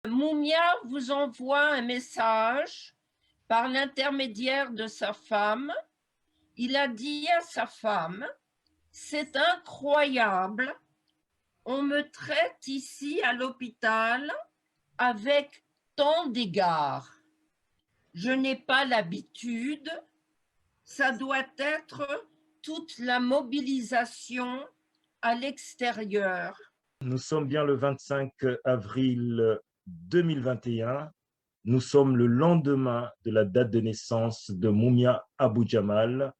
Moumia vous envoie un message par l'intermédiaire de sa femme. Il a dit à sa femme: c'est incroyable, on me traite ici à l'hôpital avec tant d'égards. Je n'ai pas l'habitude, ça doit être toute la mobilisation à l'extérieur. Nous sommes bien le 25 avril 2021. Nous sommes le lendemain de la date de naissance de Mumia Abu Jamal.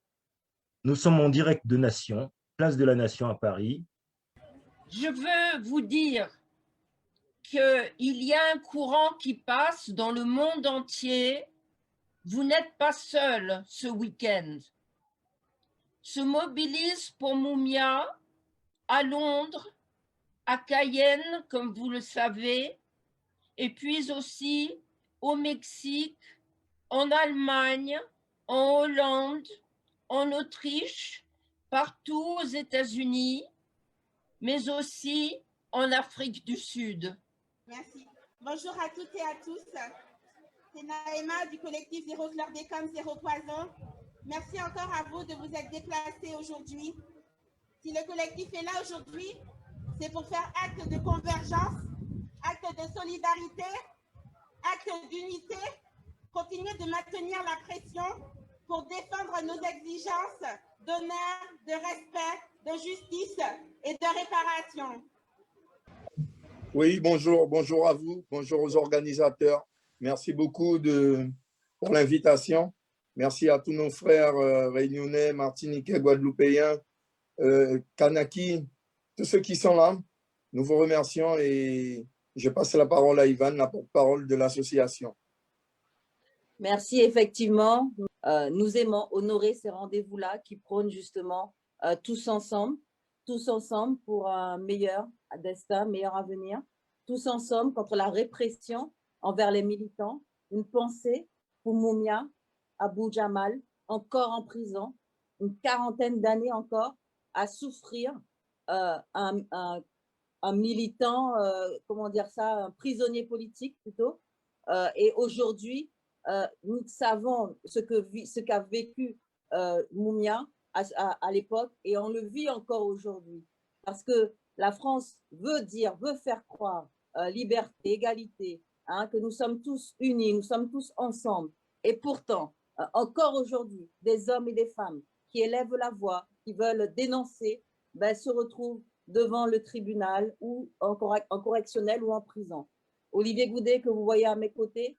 Nous sommes en direct de Nation, place de la Nation à Paris. Je veux vous dire qu'il y a un courant qui passe dans le monde entier. Vous n'êtes pas seul ce week-end. Se mobilise pour Mumia à Londres, à Cayenne, comme vous le savez, et puis aussi au Mexique, en Allemagne, en Hollande, en Autriche, partout aux États-Unis, mais aussi en Afrique du Sud. Merci. Bonjour à toutes et à tous. C'est Naïma du collectif Zéro Chlordécone, Zéro Poison. Merci encore à vous de vous être déplacés aujourd'hui. Si le collectif est là aujourd'hui, c'est pour faire acte de convergence, acte de solidarité, acte d'unité, continuer de maintenir la pression pour défendre nos exigences d'honneur, de respect, de justice et de réparation. Oui, bonjour à vous, bonjour aux organisateurs. Merci beaucoup pour l'invitation. Merci à tous nos frères réunionnais, martiniquais, guadeloupéens, Kanaki, tous ceux qui sont là. Nous vous remercions et je passe la parole à Ivan, la porte-parole de l'association. Merci, effectivement. Nous aimons honorer ces rendez-vous-là qui prônent justement tous ensemble pour un meilleur destin, meilleur avenir, tous ensemble contre la répression envers les militants. Une pensée pour Mumia Abu Jamal, encore en prison, une quarantaine d'années encore à souffrir, un militant, comment dire ça, un prisonnier politique plutôt. Et aujourd'hui, nous savons ce qu'a vécu Mumia à l'époque et on le vit encore aujourd'hui. Parce que la France veut faire croire liberté, égalité, hein, que nous sommes tous unis, nous sommes tous ensemble. Et pourtant, encore aujourd'hui, des hommes et des femmes qui élèvent la voix, qui veulent dénoncer, se retrouvent devant le tribunal ou en correctionnel ou en prison. Olivier Goudet, que vous voyez à mes côtés,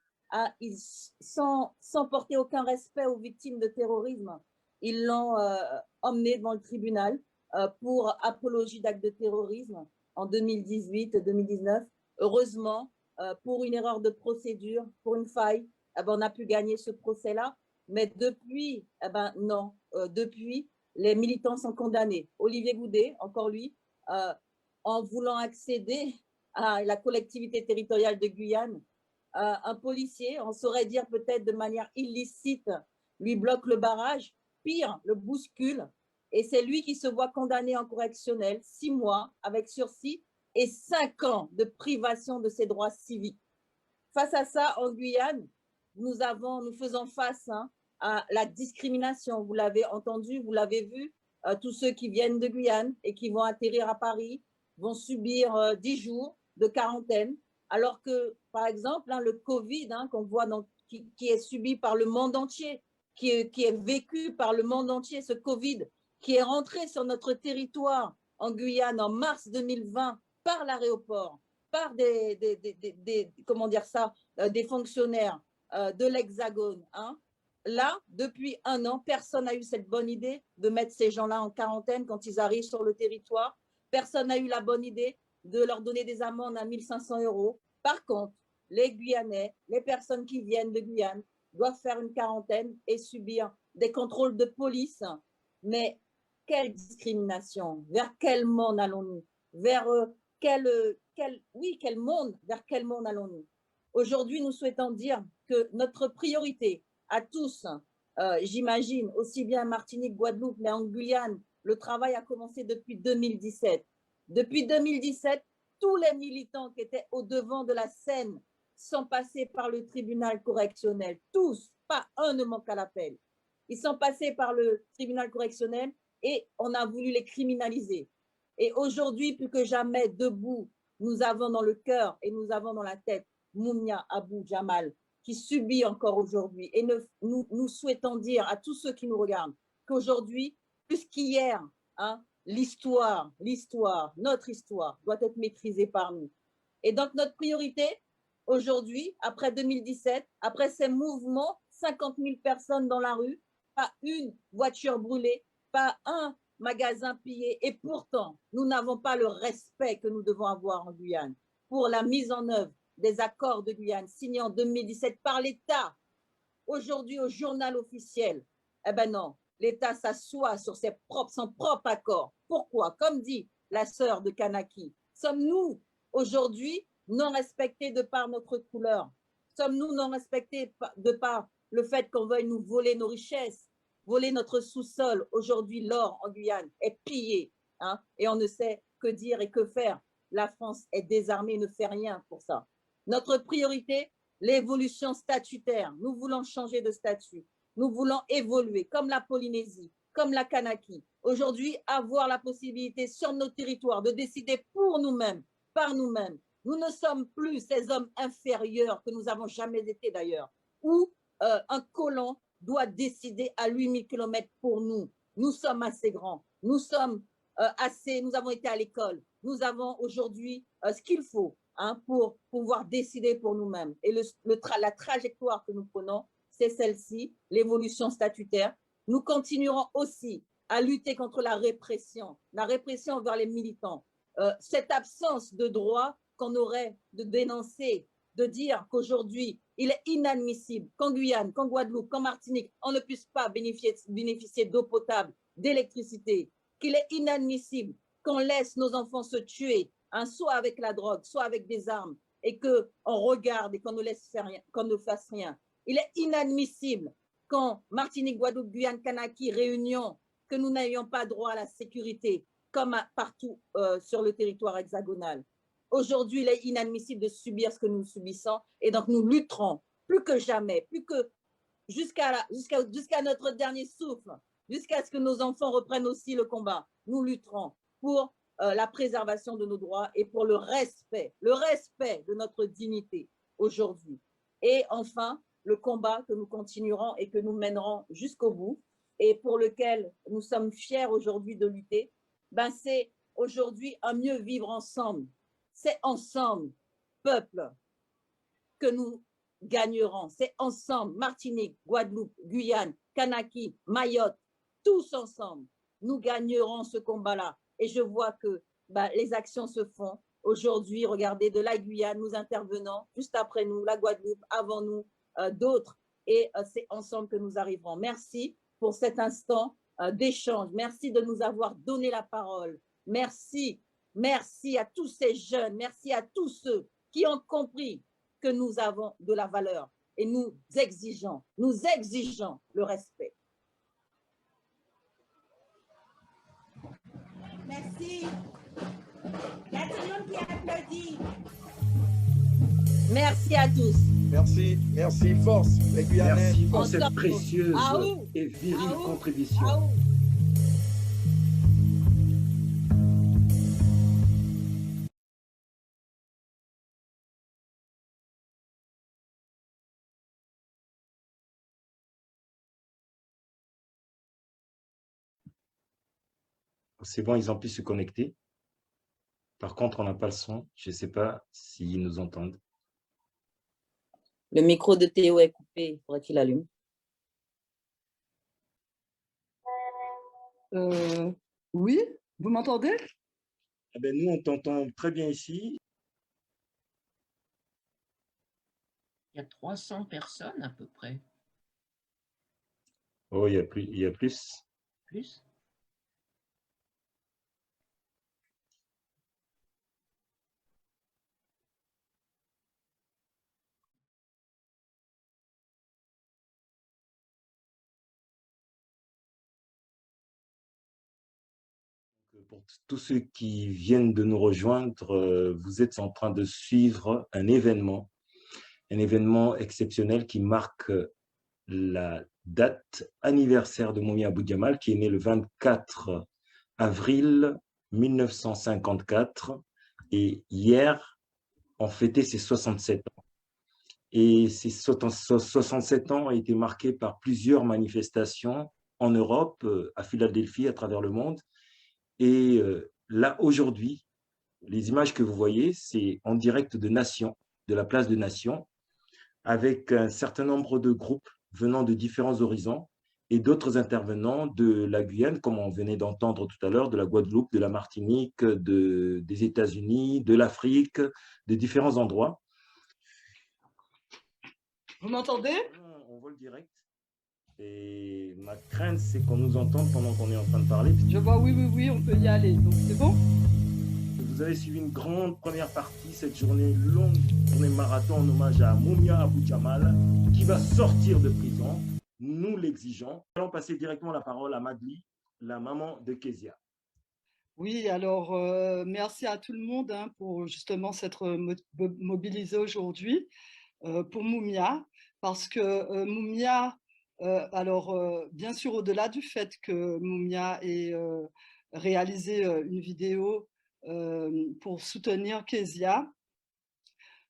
sans porter aucun respect aux victimes de terrorisme, ils l'ont emmené devant le tribunal pour apologie d'actes de terrorisme en 2018-2019. Heureusement, pour une erreur de procédure, pour une faille, on a pu gagner ce procès-là. Mais depuis, non, depuis, les militants sont condamnés. Olivier Goudet, encore lui, en voulant accéder à la collectivité territoriale de Guyane, un policier, on saurait dire peut-être de manière illicite, lui bloque le barrage, pire, le bouscule, et c'est lui qui se voit condamné en correctionnel, 6 mois avec sursis et 5 ans de privation de ses droits civiques. Face à ça, en Guyane, nous faisons face à la discrimination. Vous l'avez entendu, vous l'avez vu, tous ceux qui viennent de Guyane et qui vont atterrir à Paris vont subir 10 jours de quarantaine, alors que, par exemple, le Covid qu'on voit qui est subi par le monde entier, qui est vécu par le monde entier, ce Covid, qui est rentré sur notre territoire en Guyane en mars 2020 par l'aéroport, par comment dire ça, des fonctionnaires de l'Hexagone. Là, depuis 1 an, personne n'a eu cette bonne idée de mettre ces gens-là en quarantaine quand ils arrivent sur le territoire. Personne n'a eu la bonne idée de leur donner des amendes à 1 500 €. Par contre, les Guyanais, les personnes qui viennent de Guyane, doivent faire une quarantaine et subir des contrôles de police. Mais quelle discrimination! Vers quel monde allons-nous? Vers quel monde? Vers quel monde allons-nous? Aujourd'hui, nous souhaitons dire que notre priorité à tous, j'imagine, aussi bien Martinique, Guadeloupe, mais en Guyane, le travail a commencé depuis 2017. Depuis 2017, tous les militants qui étaient au devant de la scène sont passés par le tribunal correctionnel. Tous, pas un ne manque à l'appel. Ils sont passés par le tribunal correctionnel et on a voulu les criminaliser. Et aujourd'hui, plus que jamais, debout, nous avons dans le cœur et nous avons dans la tête Mumia Abu Jamal, qui subit encore aujourd'hui. Et nous souhaitons dire à tous ceux qui nous regardent qu'aujourd'hui, plus qu'hier, hein, l'histoire, notre histoire doit être maîtrisée par nous. Et donc, notre priorité, aujourd'hui, après 2017, après ces mouvements, 50 000 personnes dans la rue, pas une voiture brûlée, pas un magasin pillé. Et pourtant, nous n'avons pas le respect que nous devons avoir en Guyane pour la mise en œuvre des accords de Guyane signés en 2017 par l'État. Aujourd'hui, au journal officiel, eh ben non, l'État s'assoit sur son propre accord. Pourquoi? Comme dit la sœur de Kanaki, sommes-nous aujourd'hui non respectés de par notre couleur? Sommes-nous non respectés de par le fait qu'on veuille nous voler nos richesses, voler notre sous-sol? Aujourd'hui, l'or en Guyane est pillé, hein, et on ne sait que dire et que faire. La France est désarmée, ne fait rien pour ça. Notre priorité, l'évolution statutaire. Nous voulons changer de statut. Nous voulons évoluer comme la Polynésie, comme la Kanaki. Aujourd'hui, avoir la possibilité sur nos territoires de décider pour nous-mêmes, par nous-mêmes. Nous ne sommes plus ces hommes inférieurs que nous n'avons jamais été d'ailleurs, où un colon doit décider à 8000 km pour nous. Nous sommes assez grands, nous sommes nous avons été à l'école, nous avons aujourd'hui ce qu'il faut, hein, pour pouvoir décider pour nous-mêmes. Et la trajectoire que nous prenons, c'est celle-ci, l'évolution statutaire. Nous continuerons aussi à lutter contre la répression envers les militants. Cette absence de droit qu'on aurait de dénoncer, de dire qu'aujourd'hui, il est inadmissible qu'en Guyane, qu'en Guadeloupe, qu'en Martinique, on ne puisse pas bénéficier d'eau potable, d'électricité, qu'il est inadmissible qu'on laisse nos enfants se tuer, hein, soit avec la drogue, soit avec des armes, et qu'on regarde et qu'on ne laisse faire rien, qu'on ne fasse rien. Il est inadmissible qu'en Martinique, Guadeloupe, Guyane, Kanaki, Réunion, que nous n'ayons pas droit à la sécurité, comme partout sur le territoire hexagonal. Aujourd'hui, il est inadmissible de subir ce que nous subissons, et donc nous lutterons plus que jamais, plus que jusqu'à notre dernier souffle, jusqu'à ce que nos enfants reprennent aussi le combat. Nous lutterons pour la préservation de nos droits et pour le respect de notre dignité aujourd'hui. Et enfin, le combat que nous continuerons et que nous mènerons jusqu'au bout et pour lequel nous sommes fiers aujourd'hui de lutter, ben c'est aujourd'hui un mieux vivre ensemble. C'est ensemble, peuple, que nous gagnerons. C'est ensemble, Martinique, Guadeloupe, Guyane, Kanaki, Mayotte, tous ensemble, nous gagnerons ce combat-là. Et je vois que les actions se font. Aujourd'hui, regardez, de la Guyane, nous intervenons, juste après nous, la Guadeloupe, avant nous, d'autres. Et c'est ensemble que nous arriverons. Merci pour cet instant d'échange. Merci de nous avoir donné la parole. Merci. Merci à tous ces jeunes. Merci à tous ceux qui ont compris que nous avons de la valeur. Et nous exigeons le respect. Merci. Il y a tout le monde qui applaudit. Merci à tous. Merci, merci, force, les Guyanais. Merci pour cette précieuse et virile contribution. C'est bon, ils ont pu se connecter. Par contre, on n'a pas le son. Je ne sais pas s'ils nous entendent. Le micro de Théo est coupé. Il faudrait qu'il allume. Oui, vous m'entendez? Eh ben, nous, on t'entend très bien ici. Il y a 300 personnes à peu près. Oh, il y a plus. Il y a plus. Plus? Pour tous ceux qui viennent de nous rejoindre, vous êtes en train de suivre un événement un événement exceptionnel qui marque la date anniversaire de Mumia Abu-Jamal, qui est né le 24 avril 1954. Et hier, on fêtait ses 67 ans. Et ces 67 ans ont été marqués par plusieurs manifestations en Europe, à Philadelphie, à travers le monde. Et là, aujourd'hui, les images que vous voyez, c'est en direct de Nation, de la place de Nation, avec un certain nombre de groupes venant de différents horizons et d'autres intervenants de la Guyane, comme on venait d'entendre tout à l'heure, de la Guadeloupe, de la Martinique, des États-Unis, de l'Afrique, de différents endroits. Vous m'entendez? On voit le direct. Et ma crainte, c'est qu'on nous entende pendant qu'on est en train de parler. Je vois, oui, on peut y aller. Donc, c'est bon? Vous avez suivi une grande première partie, cette journée longue, journée marathon en hommage à Mumia Abu-Jamal, qui va sortir de prison. Nous l'exigeons. Nous allons passer directement la parole à Madly, la maman de Kezia. Oui, alors merci à tout le monde pour justement s'être mobilisé aujourd'hui pour Mumia, parce que Mumia, bien sûr, au-delà du fait que Mumia ait réalisé une vidéo pour soutenir Kezia,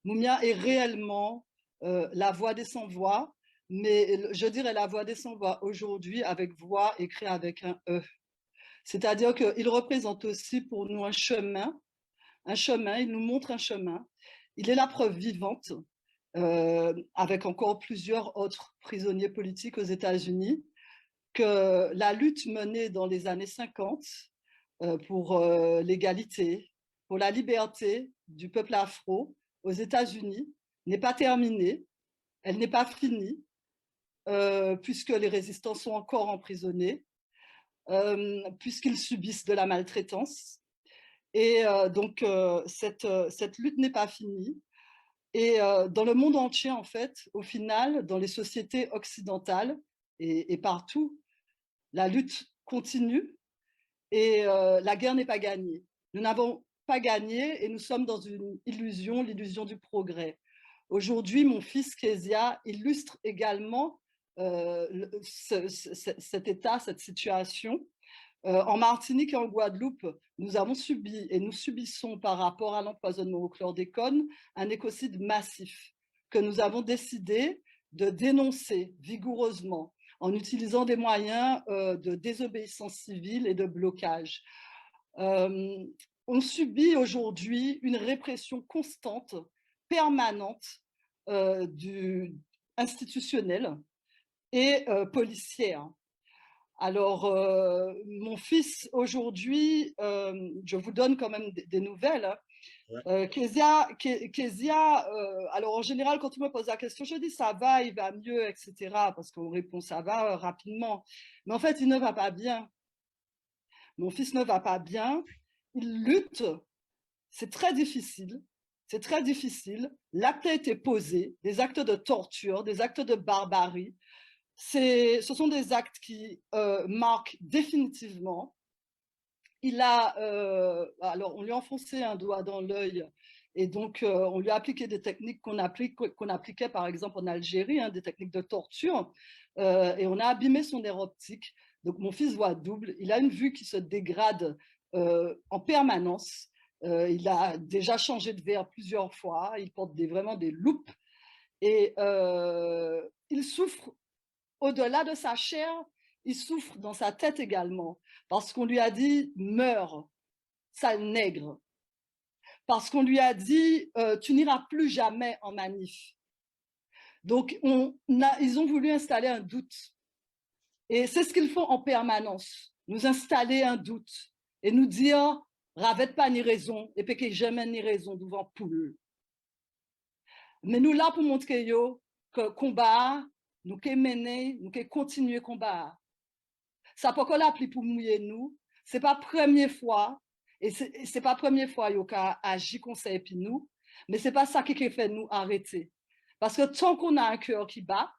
Mumia est réellement la voix des sans-voix, mais je dirais la voix des sans-voix aujourd'hui avec voix écrit avec un E. C'est-à-dire qu'il représente aussi pour nous un chemin, il nous montre un chemin. Il est la preuve vivante, avec encore plusieurs autres prisonniers politiques aux États-Unis, que la lutte menée dans les années 50 pour l'égalité, pour la liberté du peuple afro aux États-Unis n'est pas terminée, elle n'est pas finie, puisque les résistants sont encore emprisonnés, puisqu'ils subissent de la maltraitance. Et donc, cette lutte n'est pas finie. Et dans le monde entier, en fait, au final, dans les sociétés occidentales et partout, la lutte continue et la guerre n'est pas gagnée. Nous n'avons pas gagné et nous sommes dans une illusion, l'illusion du progrès. Aujourd'hui, mon fils Kezia illustre également cet état, cette situation. En Martinique et en Guadeloupe, nous avons subi et nous subissons par rapport à l'empoisonnement au chlordécone un écocide massif que nous avons décidé de dénoncer vigoureusement en utilisant des moyens de désobéissance civile et de blocage. On subit aujourd'hui une répression constante, permanente, institutionnelle et policière. Alors, mon fils, aujourd'hui, je vous donne quand même des nouvelles. Ouais. Kezia, alors en général, quand on me pose la question, je dis ça va, il va mieux, etc. Parce qu'on répond ça va rapidement. Mais en fait, il ne va pas bien. Mon fils ne va pas bien. Il lutte. C'est très difficile. C'est très difficile. L'acte a été posé, des actes de torture, des actes de barbarie. Ce sont des actes qui marquent définitivement. Alors, on lui a enfoncé un doigt dans l'œil et donc on lui a appliqué des techniques qu'on appliquait par exemple en Algérie, des techniques de torture, et on a abîmé son nerf optique. Donc mon fils voit double, il a une vue qui se dégrade en permanence. Il a déjà changé de verre plusieurs fois, il porte vraiment des loupes et il souffre. Au-delà de sa chair, il souffre dans sa tête également, parce qu'on lui a dit « meurs, sale nègre ». Parce qu'on lui a dit « tu n'iras plus jamais en manif ». Donc, ils ont voulu installer un doute. Et c'est ce qu'ils font en permanence, nous installer un doute et nous dire « ravette pas ni raison, et puis que jamais ni raison devant poule ». Mais nous là pour montrer que combat, nous qui mener, nous qui continuer combat. Ça peut qu'on l'appli pour mouiller nous. C'est pas première fois et c'est pas première fois yo ka agi conseil puis nous, mais c'est pas ça qui fait nous arrêter. Parce que tant qu'on a un cœur qui bat,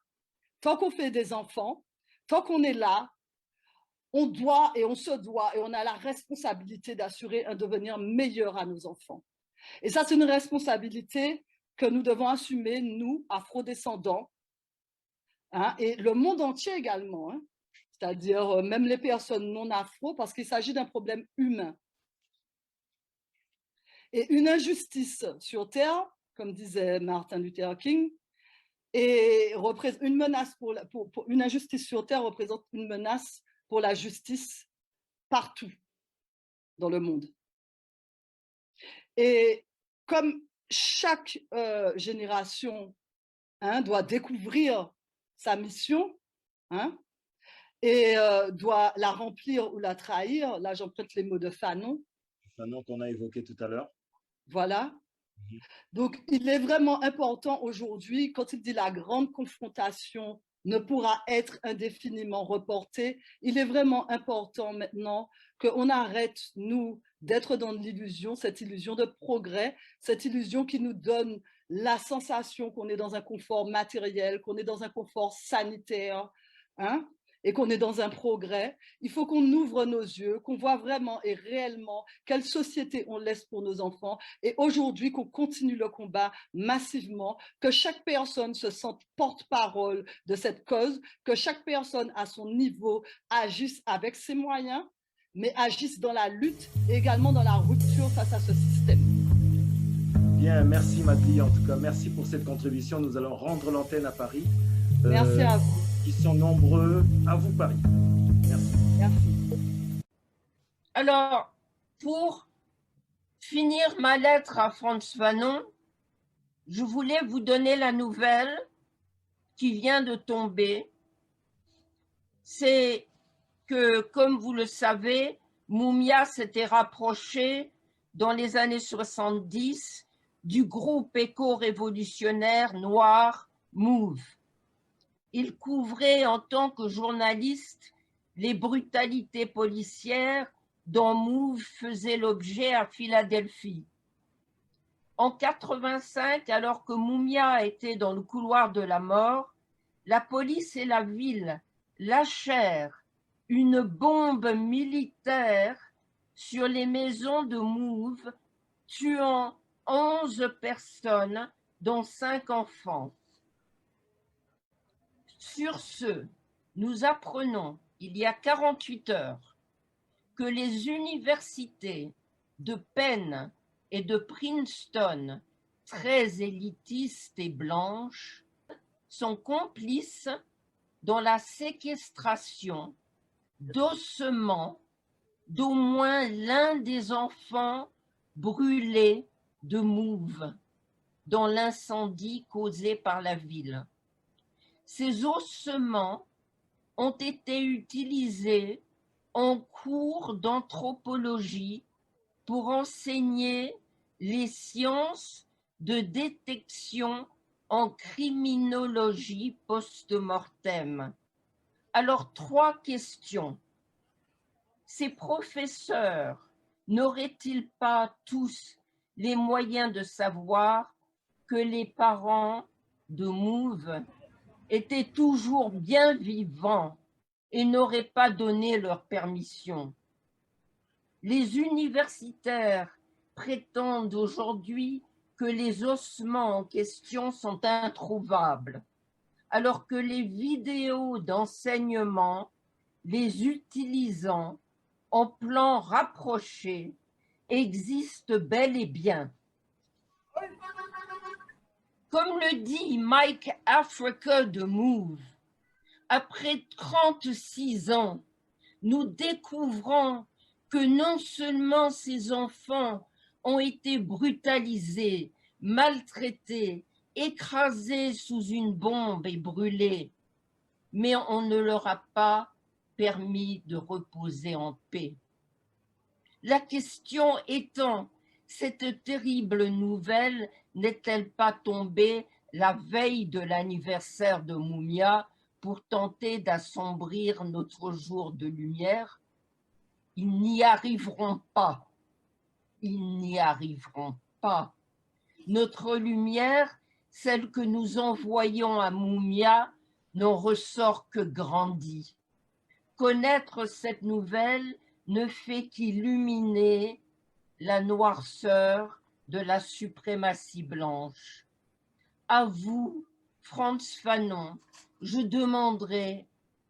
tant qu'on fait des enfants, tant qu'on est là, on doit et on se doit et on a la responsabilité d'assurer un devenir meilleur à nos enfants. Et ça c'est une responsabilité que nous devons assumer, nous, afrodescendants, hein, et le monde entier également, hein, c'est-à-dire même les personnes non afro, parce qu'il s'agit d'un problème humain. Et une injustice sur Terre, comme disait Martin Luther King, et une menace une injustice sur Terre représente une menace pour la justice partout dans le monde. Et comme chaque génération, hein, doit découvrir sa mission, hein, et doit la remplir ou la trahir, là j'emprunte les mots de Fanon. Fanon qu'on a évoqué tout à l'heure. Voilà. Donc, il est vraiment important aujourd'hui, quand il dit la grande confrontation ne pourra être indéfiniment reportée, il est vraiment important maintenant qu'on arrête, nous, d'être dans l'illusion, cette illusion de progrès, cette illusion qui nous donne la sensation qu'on est dans un confort matériel, qu'on est dans un confort sanitaire, hein, et qu'on est dans un progrès. Il faut qu'on ouvre nos yeux, qu'on voit vraiment et réellement quelle société on laisse pour nos enfants, et aujourd'hui qu'on continue le combat massivement, que chaque personne se sente porte-parole de cette cause, que chaque personne à son niveau agisse avec ses moyens, mais agisse dans la lutte et également dans la rupture face à ce système. Bien, merci Madly, en tout cas, merci pour cette contribution. Nous allons rendre l'antenne à Paris. Merci à vous. Qui sont nombreux. À vous Paris. Merci. Merci. Alors, pour finir ma lettre à Frantz Fanon, je voulais vous donner la nouvelle qui vient de tomber. C'est que, comme vous le savez, Mumia s'était rapproché dans les années 70 du groupe éco-révolutionnaire noir MOVE. Il couvrait en tant que journaliste les brutalités policières dont MOVE faisait l'objet à Philadelphie. En 85, alors que Mumia était dans le couloir de la mort, la police et la ville lâchèrent une bombe militaire sur les maisons de MOVE, tuant 11 personnes, dont 5 enfants. Sur ce, nous apprenons, il y a 48 heures, que les universités de Penn et de Princeton, très élitistes et blanches, sont complices dans la séquestration d'ossements d'au moins l'un des enfants brûlés de MOVE dans l'incendie causé par la ville. Ces ossements ont été utilisés en cours d'anthropologie pour enseigner les sciences de détection en criminologie post-mortem. Alors, 3 questions. Ces professeurs n'auraient-ils pas tous les moyens de savoir que les parents de MOVE étaient toujours bien vivants et n'auraient pas donné leur permission? Les universitaires prétendent aujourd'hui que les ossements en question sont introuvables, alors que les vidéos d'enseignement les utilisant en plan rapproché existent bel et bien. Comme le dit Mike Africa de MOVE, après 36 ans, nous découvrons que non seulement ces enfants ont été brutalisés, maltraités, écrasés sous une bombe et brûlés, mais on ne leur a pas permis de reposer en paix. La question étant, cette terrible nouvelle n'est-elle pas tombée la veille de l'anniversaire de Mumia pour tenter d'assombrir notre jour de lumière? Ils n'y arriveront pas. Ils n'y arriveront pas. Notre lumière, celle que nous envoyons à Mumia, n'en ressort que grandie. Connaître cette nouvelle ne fait qu'illuminer la noirceur de la suprématie blanche. à vous, Frantz Fanon, je demanderai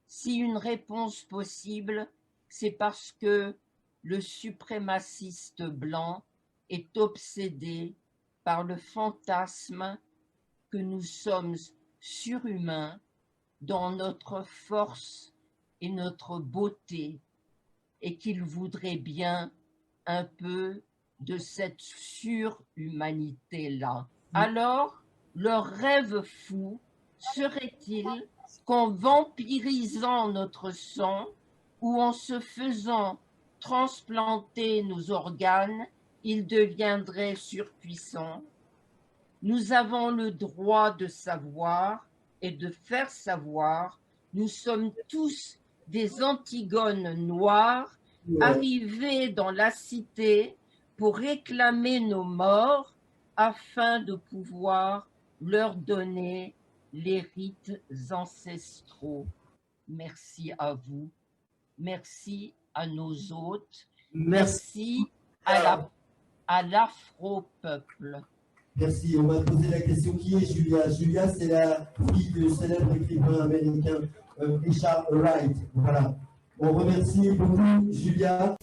si une réponse possible, c'est parce que le suprémaciste blanc est obsédé par le fantasme que nous sommes surhumains dans notre force et notre beauté, et qu'il voudrait bien un peu de cette surhumanité-là. Alors, leur rêve fou serait-il qu'en vampirisant notre sang ou en se faisant transplanter nos organes, ils deviendraient surpuissants? Nous avons le droit de savoir et de faire savoir. Nous sommes tous des Antigones noires arrivées dans la cité pour réclamer nos morts afin de pouvoir leur donner les rites ancestraux. Merci à vous. Merci à nos hôtes. Merci à l'Afro-peuple. Merci. On va te poser la question, qui est Julia? Julia, c'est la fille du célèbre écrivain américain Richard Wright. Voilà. On remercie beaucoup Julia.